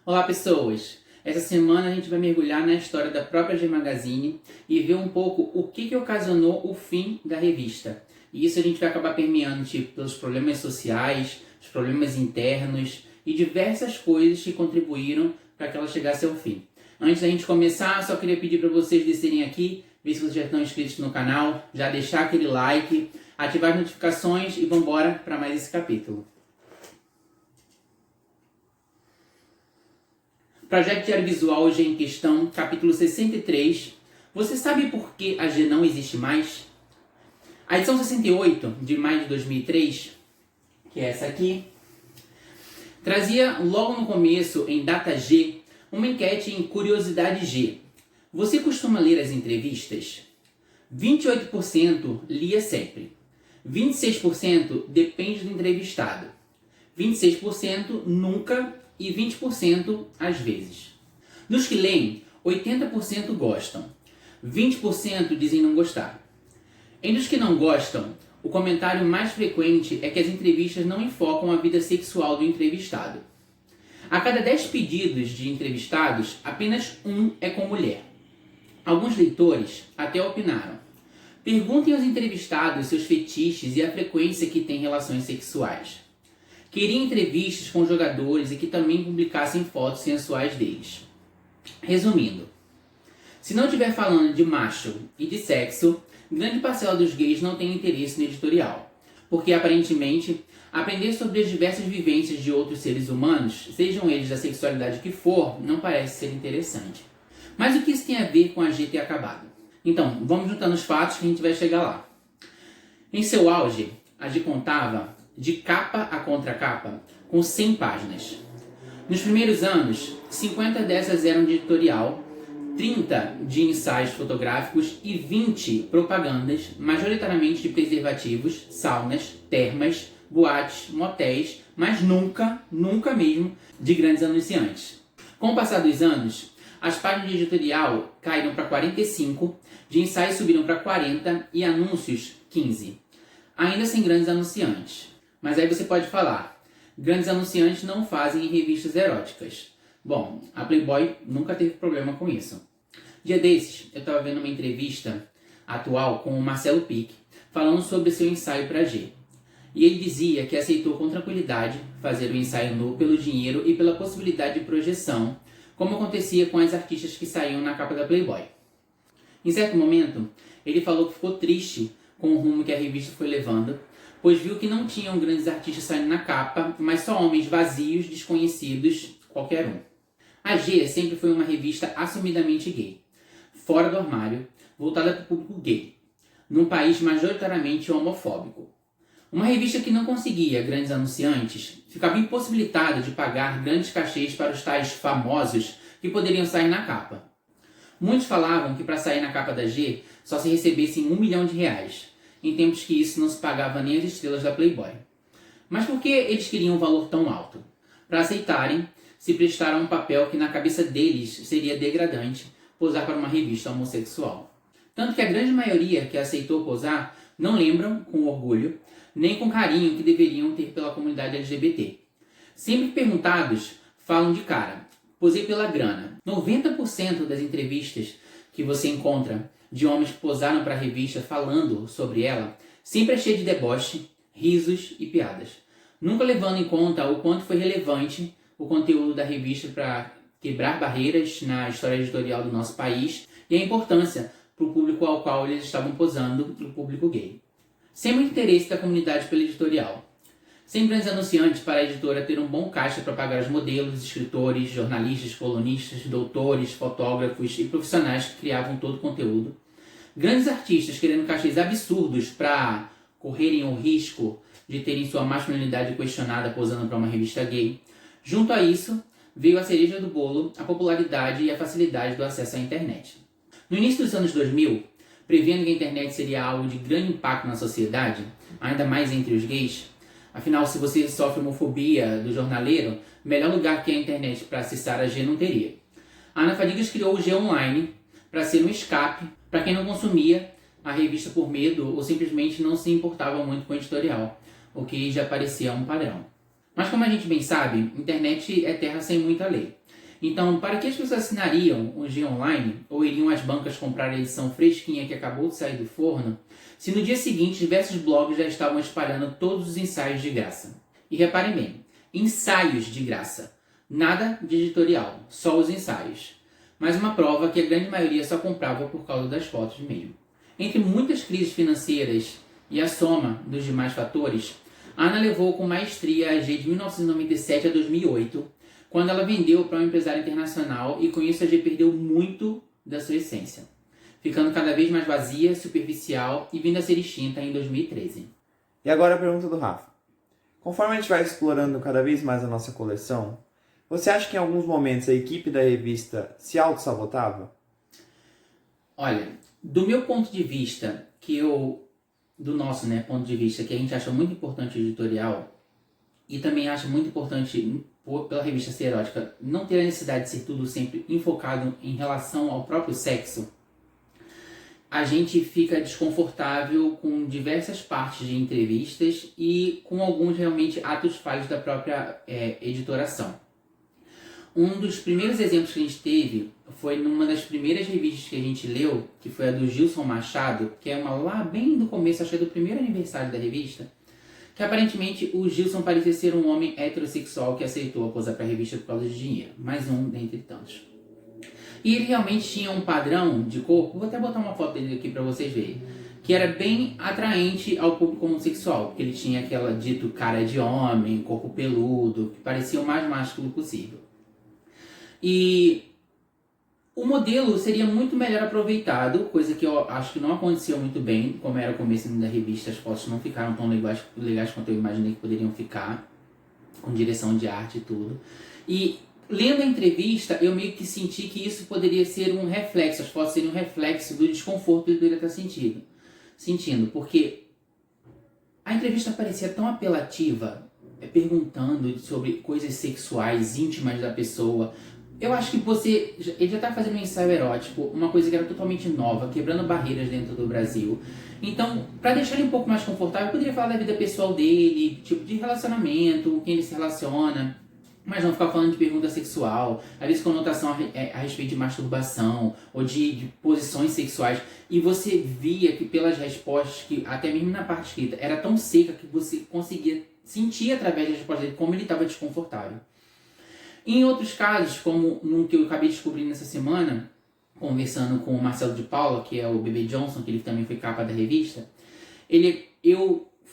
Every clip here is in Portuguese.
Olá pessoas! Essa semana a gente vai mergulhar na história da própria G Magazine e ver um pouco o que ocasionou o fim da revista. E isso a gente vai acabar permeando pelos problemas sociais, os problemas internos e diversas coisas que contribuíram para que ela chegasse ao fim. Antes da gente começar, só queria pedir para vocês descerem aqui, ver se vocês já estão inscritos no canal, já deixar aquele like, ativar as notificações e vamos embora para mais esse capítulo. Projeto Diário Visual hoje em questão, capítulo 63. Você sabe por que a G não existe mais? A edição 68, de maio de 2003, que é essa aqui, trazia logo no começo, em data G, uma enquete em Curiosidade G. Você costuma ler as entrevistas? 28% lia sempre. 26% depende do entrevistado. 26% nunca e 20% às vezes. Dos que leem, 80% gostam. 20% dizem não gostar. Entre os que não gostam, o comentário mais frequente é que as entrevistas não enfocam a vida sexual do entrevistado. A cada 10 pedidos de entrevistados, apenas um é com mulher. Alguns leitores até opinaram: perguntem aos entrevistados seus fetiches e a frequência que têm relações sexuais. Queriam entrevistas com jogadores e que também publicassem fotos sensuais deles. Resumindo, se não estiver falando de macho e de sexo, grande parcela dos gays não tem interesse no editorial, porque aparentemente aprender sobre as diversas vivências de outros seres humanos, sejam eles da sexualidade que for, não parece ser interessante. Mas o que isso tem a ver com a G ter acabado? Então, vamos juntando os fatos que a gente vai chegar lá. Em seu auge, a G contava de capa a contracapa com 100 páginas. Nos primeiros anos, 50 dessas eram de editorial, 30 de ensaios fotográficos e 20 propagandas, majoritariamente de preservativos, saunas, termas, boates, motéis, mas nunca mesmo de grandes anunciantes. Com o passar dos anos, as páginas de editorial caíram para 45, de ensaios subiram para 40 e anúncios 15. Ainda sem grandes anunciantes. Mas aí você pode falar, grandes anunciantes não fazem revistas eróticas. Bom, a Playboy nunca teve problema com isso. Dia desses, eu estava vendo uma entrevista atual com o Marcelo Pique, falando sobre seu ensaio para G. E ele dizia que aceitou com tranquilidade fazer o ensaio nu pelo dinheiro e pela possibilidade de projeção, como acontecia com as artistas que saíam na capa da Playboy. Em certo momento, ele falou que ficou triste com o rumo que a revista foi levando, pois viu que não tinham grandes artistas saindo na capa, mas só homens vazios, desconhecidos, qualquer um. A G sempre foi uma revista assumidamente gay, fora do armário, voltada para o público gay, num país majoritariamente homofóbico. Uma revista que não conseguia grandes anunciantes, ficava impossibilitada de pagar grandes cachês para os tais famosos que poderiam sair na capa. Muitos falavam que para sair na capa da G só se recebessem R$1 milhão, em tempos que isso não se pagava nem às estrelas da Playboy. Mas por que eles queriam um valor tão alto? Para aceitarem, se prestaram um papel que na cabeça deles seria degradante posar para uma revista homossexual. Tanto que a grande maioria que aceitou posar não lembram, com orgulho, nem com carinho que deveriam ter pela comunidade LGBT. Sempre que perguntados, falam de cara: posei pela grana. 90% das entrevistas que você encontra de homens que posaram para a revista falando sobre ela, sempre é cheio de deboche, risos e piadas. Nunca levando em conta o quanto foi relevante o conteúdo da revista para quebrar barreiras na história editorial do nosso país e a importância para o público ao qual eles estavam posando, o público gay. Sem muito interesse da comunidade pelo editorial. Sem grandes anunciantes para a editora ter um bom caixa para pagar os modelos, escritores, jornalistas, colunistas, doutores, fotógrafos e profissionais que criavam todo o conteúdo. Grandes artistas querendo cachês absurdos para correrem o risco de terem sua masculinidade questionada posando para uma revista gay. Junto a isso, veio a cereja do bolo, a popularidade e a facilidade do acesso à internet. No início dos anos 2000, prevendo que a internet seria algo de grande impacto na sociedade, ainda mais entre os gays, afinal, se você sofre homofobia do jornaleiro, melhor lugar que a internet para acessar a G não teria. A Ana Fadigas criou o G Online para ser um escape para quem não consumia a revista por medo ou simplesmente não se importava muito com o editorial, o que já parecia um padrão. Mas como a gente bem sabe, internet é terra sem muita lei. Então, para que as pessoas assinariam o G Online ou iriam às bancas comprar a edição fresquinha que acabou de sair do forno, se no dia seguinte diversos blogs já estavam espalhando todos os ensaios de graça? E reparem bem, ensaios de graça, nada de editorial, só os ensaios. Mais uma prova que a grande maioria só comprava por causa das fotos mesmo. Entre muitas crises financeiras e a soma dos demais fatores, a Ana levou com maestria a G de 1997 a 2008, quando ela vendeu para um empresário internacional, e com isso a G perdeu muito da sua essência, ficando cada vez mais vazia, superficial e vindo a ser extinta em 2013. E agora a pergunta do Rafa. Conforme a gente vai explorando cada vez mais a nossa coleção, você acha que em alguns momentos a equipe da revista se auto-sabotava? Olha, do meu ponto de vista, do nosso ponto de vista, que a gente acha muito importante o editorial, e também acha muito importante, pela revista ser erótica, não ter a necessidade de ser tudo sempre enfocado em relação ao próprio sexo, a gente fica desconfortável com diversas partes de entrevistas e com alguns realmente atos falhos da própria editoração. Um dos primeiros exemplos que a gente teve foi numa das primeiras revistas que a gente leu, que foi a do Gilson Machado, que é uma lá bem do começo, acho que é do primeiro aniversário da revista, que aparentemente o Gilson parecia ser um homem heterossexual que aceitou posar para a revista por causa de dinheiro. Mais um dentre tantos. E ele realmente tinha um padrão de corpo, vou até botar uma foto dele aqui para vocês verem, que era bem atraente ao público homossexual, porque ele tinha aquela dito cara de homem, corpo peludo, que parecia o mais másculo possível. E o modelo seria muito melhor aproveitado, coisa que eu acho que não aconteceu muito bem, como era o começo da revista, as fotos não ficaram tão legais quanto eu imaginei que poderiam ficar, com direção de arte e tudo. E lendo a entrevista, eu meio que senti que isso poderia ser um reflexo, as fotos seriam um reflexo do desconforto que ele poderia estar sentindo, porque a entrevista parecia tão apelativa, perguntando sobre coisas sexuais, íntimas da pessoa. Eu acho que ele já está fazendo um ensaio erótico, uma coisa que era totalmente nova, quebrando barreiras dentro do Brasil. Então, para deixar ele um pouco mais confortável, eu poderia falar da vida pessoal dele, tipo de relacionamento, com quem ele se relaciona, mas não ficar falando de pergunta sexual, às vezes conotação a respeito de masturbação ou de posições sexuais. E você via que pelas respostas, que até mesmo na parte escrita, era tão seca que você conseguia sentir através das respostas dele como ele estava desconfortável. Em outros casos, como num que eu acabei descobrindo essa semana, conversando com o Marcelo de Paula, que é o Bebê Johnson, que ele também foi capa da revista,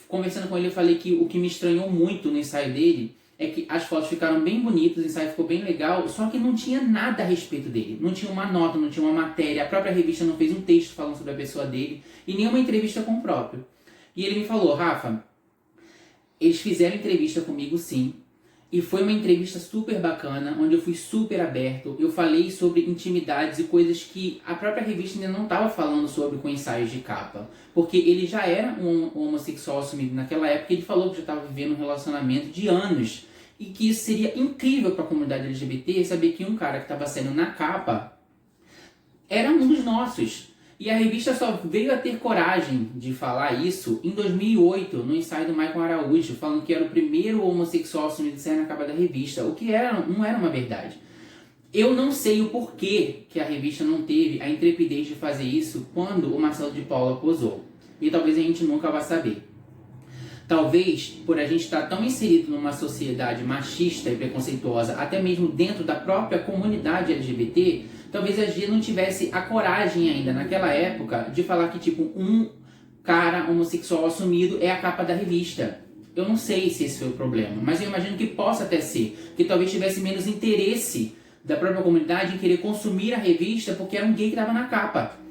conversando com ele, eu falei que o que me estranhou muito no ensaio dele é que as fotos ficaram bem bonitas, o ensaio ficou bem legal, só que não tinha nada a respeito dele. Não tinha uma nota, não tinha uma matéria, a própria revista não fez um texto falando sobre a pessoa dele, e nenhuma entrevista com o próprio. E ele me falou, Rafa, eles fizeram entrevista comigo sim, e foi uma entrevista super bacana, onde eu fui super aberto, eu falei sobre intimidades e coisas que a própria revista ainda não estava falando sobre com ensaios de capa. Porque ele já era um homossexual assumido naquela época, ele falou que já estava vivendo um relacionamento de anos. E que isso seria incrível para a comunidade LGBT, saber que um cara que estava saindo na capa era um dos nossos. E a revista só veio a ter coragem de falar isso em 2008, no ensaio do Michael Araújo, falando que era o primeiro homossexual assumido a sair na capa da revista, o que não era uma verdade. Eu não sei o porquê que a revista não teve a intrepidez de fazer isso quando o Marcelo de Paula posou. E talvez a gente nunca vá saber. Talvez, por a gente estar tão inserido numa sociedade machista e preconceituosa, até mesmo dentro da própria comunidade LGBT, talvez a G não tivesse a coragem ainda, naquela época, de falar que tipo um cara homossexual assumido é a capa da revista. Eu não sei se esse foi o problema, mas eu imagino que possa até ser, que talvez tivesse menos interesse da própria comunidade em querer consumir a revista porque era um gay que estava na capa.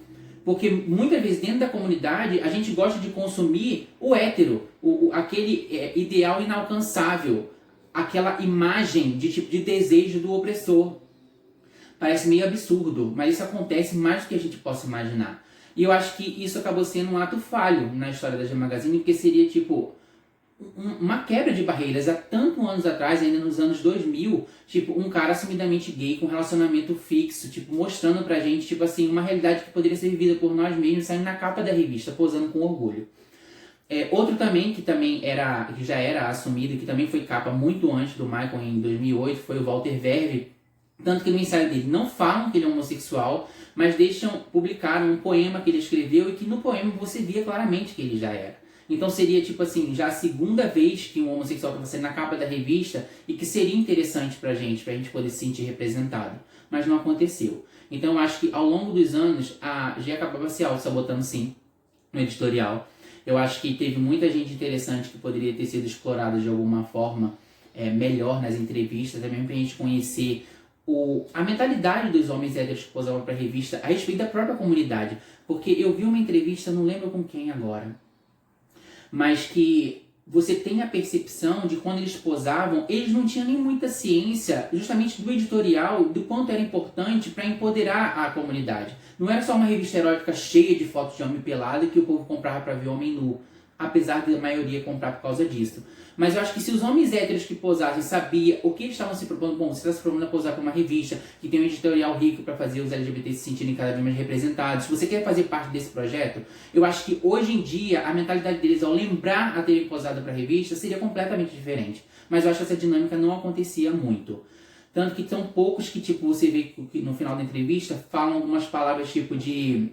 Porque muitas vezes dentro da comunidade a gente gosta de consumir o hétero, aquele ideal inalcançável, aquela imagem de tipo de desejo do opressor. Parece meio absurdo, mas isso acontece mais do que a gente possa imaginar. E eu acho que isso acabou sendo um ato falho na história da G Magazine, porque seria tipo uma quebra de barreiras. Há tantos anos atrás, ainda nos anos 2000, tipo, um cara assumidamente gay com relacionamento fixo, tipo, mostrando pra gente, tipo assim, uma realidade que poderia ser vivida por nós mesmos, saindo na capa da revista, posando com orgulho. Outro também, que já era assumido, que também foi capa muito antes do Michael, em 2008, foi o Walter Verve, Tanto que no ensaio dele não falam que ele é homossexual, mas publicaram um poema que ele escreveu e que no poema você via claramente que ele já era. Então seria tipo assim, já a segunda vez que um homossexual estava sendo na capa da revista e que seria interessante pra gente poder se sentir representado. Mas não aconteceu. Então eu acho que ao longo dos anos a G acabava se auto-sabotando sim no editorial. Eu acho que teve muita gente interessante que poderia ter sido explorada de alguma forma melhor nas entrevistas, também pra gente conhecer a mentalidade dos homens héteros que posavam pra revista a respeito da própria comunidade. Porque eu vi uma entrevista, não lembro com quem agora, mas que você tem a percepção de quando eles posavam, eles não tinham nem muita ciência justamente do editorial, do quanto era importante para empoderar a comunidade. Não era só uma revista erótica cheia de fotos de homem pelado que o povo comprava para ver homem nu, apesar da maioria comprar por causa disso. Mas eu acho que se os homens héteros que posassem sabiam o que eles estavam se propondo, bom, você está se propondo a posar para uma revista que tem um editorial rico para fazer os LGBT se sentirem cada vez mais representados, se você quer fazer parte desse projeto, eu acho que hoje em dia a mentalidade deles ao lembrar a terem posado para a revista seria completamente diferente. Mas eu acho que essa dinâmica não acontecia muito. Tanto que são poucos que tipo, você vê que no final da entrevista falam algumas palavras tipo de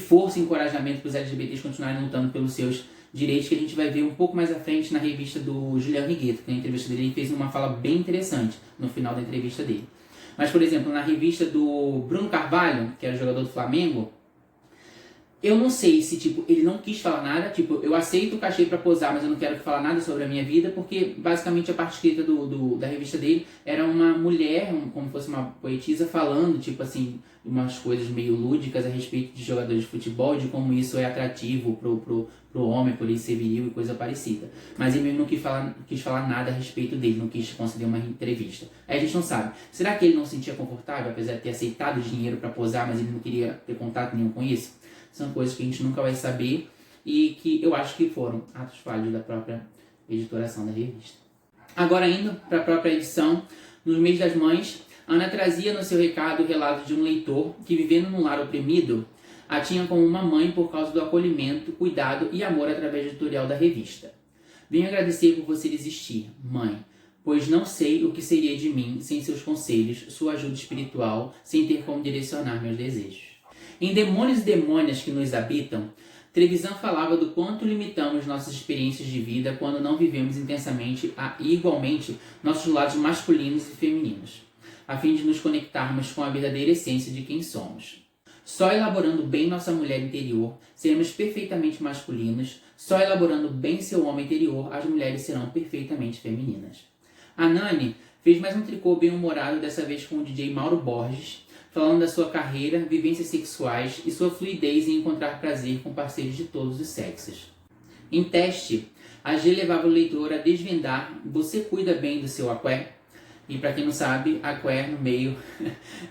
força e encorajamento para os LGBTs continuarem lutando pelos seus direitos, que a gente vai ver um pouco mais à frente na revista do Julião Rigueto, que na entrevista dele ele fez uma fala bem interessante no final da entrevista dele. Mas, por exemplo, na revista do Bruno Carvalho, que era jogador do Flamengo, eu não sei se, tipo, ele não quis falar nada, tipo, eu aceito o cachê pra posar, mas eu não quero falar nada sobre a minha vida, porque, basicamente, a parte escrita da revista dele era uma mulher, como fosse uma poetisa, falando, tipo assim, umas coisas meio lúdicas a respeito de jogadores de futebol, de como isso é atrativo pro homem, por ele ser viril e coisa parecida. Mas ele não quis falar nada a respeito dele, não quis conceder uma entrevista. Aí a gente não sabe. Será que ele não se sentia confortável, apesar de ter aceitado o dinheiro pra posar, mas ele não queria ter contato nenhum com isso? São coisas que a gente nunca vai saber e que eu acho que foram atos falhos da própria editoração da revista. Agora, indo para a própria edição, no mês das mães, Ana trazia no seu recado o relato de um leitor que, vivendo num lar oprimido, a tinha como uma mãe por causa do acolhimento, cuidado e amor através do editorial da revista. Venho agradecer por você existir, mãe, pois não sei o que seria de mim sem seus conselhos, sua ajuda espiritual, sem ter como direcionar meus desejos. Em Demônios e Demônias que nos habitam, Trevisan falava do quanto limitamos nossas experiências de vida quando não vivemos intensamente e igualmente nossos lados masculinos e femininos, a fim de nos conectarmos com a verdadeira essência de quem somos. Só elaborando bem nossa mulher interior, seremos perfeitamente masculinos, só elaborando bem seu homem interior, as mulheres serão perfeitamente femininas. A Nani fez mais um tricô bem-humorado, dessa vez com o DJ Mauro Borges, falando da sua carreira, vivências sexuais e sua fluidez em encontrar prazer com parceiros de todos os sexos. Em teste, a G levava o leitor a desvendar "Você cuida bem do seu aqué?" E para quem não sabe, aqué no meio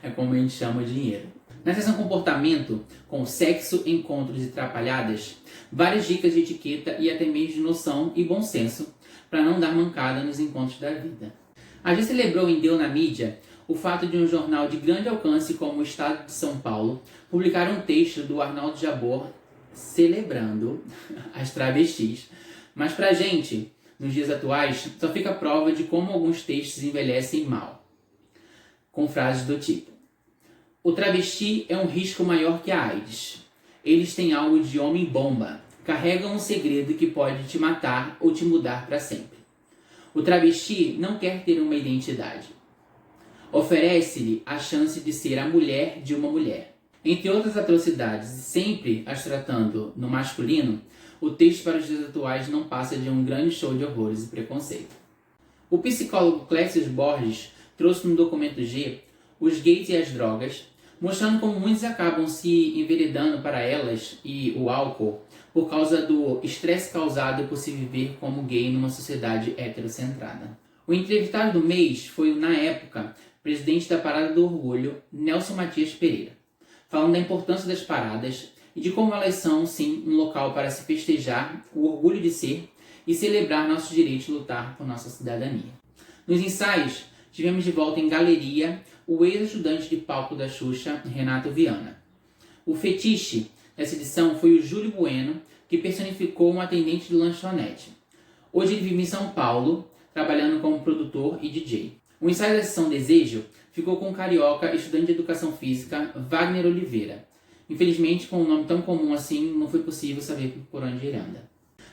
é como a gente chama o dinheiro. Na seção comportamento, com sexo, encontros e trapalhadas, várias dicas de etiqueta e até mesmo de noção e bom senso para não dar mancada nos encontros da vida. A G celebrou em Deu na Mídia o fato de um jornal de grande alcance como o Estado de São Paulo publicar um texto do Arnaldo Jabor celebrando as travestis. Mas pra gente, nos dias atuais, só fica a prova de como alguns textos envelhecem mal. Com frases do tipo: "O travesti é um risco maior que a AIDS. Eles têm algo de homem-bomba. Carregam um segredo que pode te matar ou te mudar para sempre. O travesti não quer ter uma identidade. Oferece-lhe a chance de ser a mulher de uma mulher." Entre outras atrocidades, sempre as tratando no masculino, o texto para os dias atuais não passa de um grande show de horrores e preconceito. O psicólogo Clécio Borges trouxe no documento G os gays e as drogas, mostrando como muitos acabam se enveredando para elas e o álcool por causa do estresse causado por se viver como gay numa sociedade heterocentrada. O entrevistado do mês foi, na época, presidente da Parada do Orgulho, Nelson Matias Pereira, falando da importância das paradas e de como elas são, sim, um local para se festejar o orgulho de ser e celebrar nossos direitos e lutar por nossa cidadania. Nos ensaios, tivemos de volta em galeria o ex-ajudante de palco da Xuxa, Renato Viana. O fetiche dessa edição foi o Júlio Bueno, que personificou um atendente de lanchonete. Hoje ele vive em São Paulo, trabalhando como produtor e DJ. O ensaio da sessão Desejo ficou com o carioca, estudante de educação física, Wagner Oliveira. Infelizmente, com um nome tão comum assim, não foi possível saber por onde ele anda.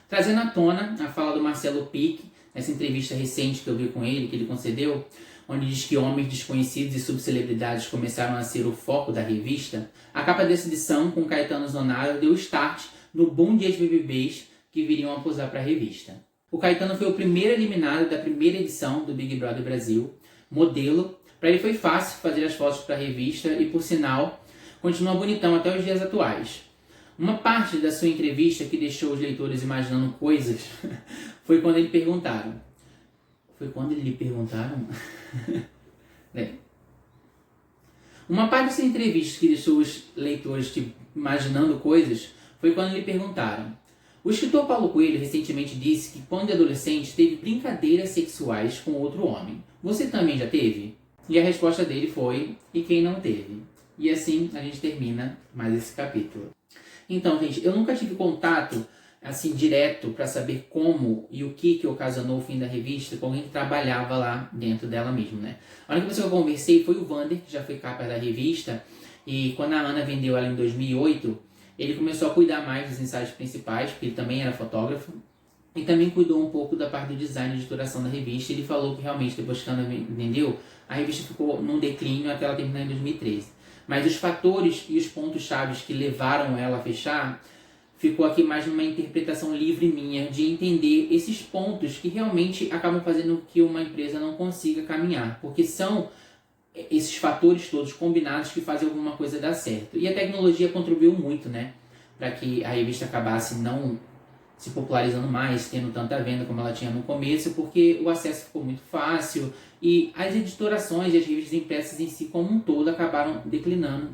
Trazendo à tona a fala do Marcelo Pique, nessa entrevista recente que eu vi com ele, que ele concedeu, onde diz que homens desconhecidos e subcelebridades começaram a ser o foco da revista, a capa dessa edição, com Caetano Zonaro, deu start no boom de ex-BBBs que viriam a posar para a revista. O Caetano foi o primeiro eliminado da primeira edição do Big Brother Brasil, modelo. Para ele foi fácil fazer as fotos para a revista e, por sinal, continua bonitão até os dias atuais. Uma parte da sua entrevista que deixou os leitores imaginando coisas foi quando lhe perguntaram. Uma parte dessa entrevista que deixou os leitores imaginando coisas foi quando lhe perguntaram. O escritor Paulo Coelho recentemente disse que quando adolescente teve brincadeiras sexuais com outro homem. Você também já teve? E a resposta dele foi, e quem não teve? E assim a gente termina mais esse capítulo. Então, gente, eu nunca tive contato assim direto para saber como e o que ocasionou o fim da revista com alguém que trabalhava lá dentro dela mesmo, né? A única pessoa que eu conversei foi o Vander, que já foi capa da revista, e quando a Ana vendeu ela em 2008, ele começou a cuidar mais dos ensaios principais, porque ele também era fotógrafo, e também cuidou um pouco da parte do design e editoração da revista. Ele falou que realmente, depois que a Ana vendeu, a revista ficou num declínio até ela terminar em 2013. Mas os fatores e os pontos chaves que levaram ela a fechar ficou aqui mais numa interpretação livre minha de entender esses pontos que realmente acabam fazendo que uma empresa não consiga caminhar, porque são esses fatores todos combinados que fazem alguma coisa dar certo. E a tecnologia contribuiu muito, né, para que a revista acabasse não se popularizando mais, tendo tanta venda como ela tinha no começo, porque o acesso ficou muito fácil e as editorações e as revistas impressas em si como um todo acabaram declinando,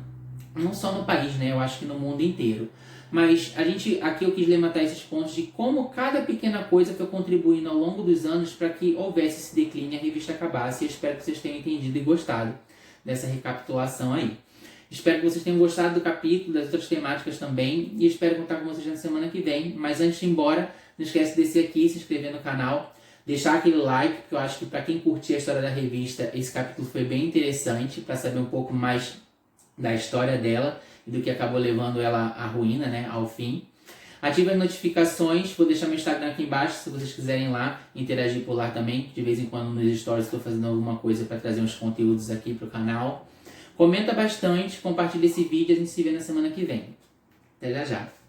não só no país, né, eu acho que no mundo inteiro. Mas aqui eu quis levantar esses pontos de como cada pequena coisa foi contribuindo ao longo dos anos para que houvesse esse declínio e a revista acabasse. E eu espero que vocês tenham entendido e gostado dessa recapitulação aí. Espero que vocês tenham gostado do capítulo, das outras temáticas também, e espero contar com vocês na semana que vem. Mas antes de ir embora, não esquece de descer aqui, se inscrever no canal, deixar aquele like, porque eu acho que para quem curtir a história da revista, esse capítulo foi bem interessante, para saber um pouco mais da história dela e do que acabou levando ela à ruína, né, ao fim. Ative as notificações, vou deixar meu Instagram aqui embaixo, se vocês quiserem lá, interagir por lá também. De vez em quando nos stories estou fazendo alguma coisa para trazer uns conteúdos aqui para o canal. Comenta bastante, compartilha esse vídeo e a gente se vê na semana que vem. Até já já!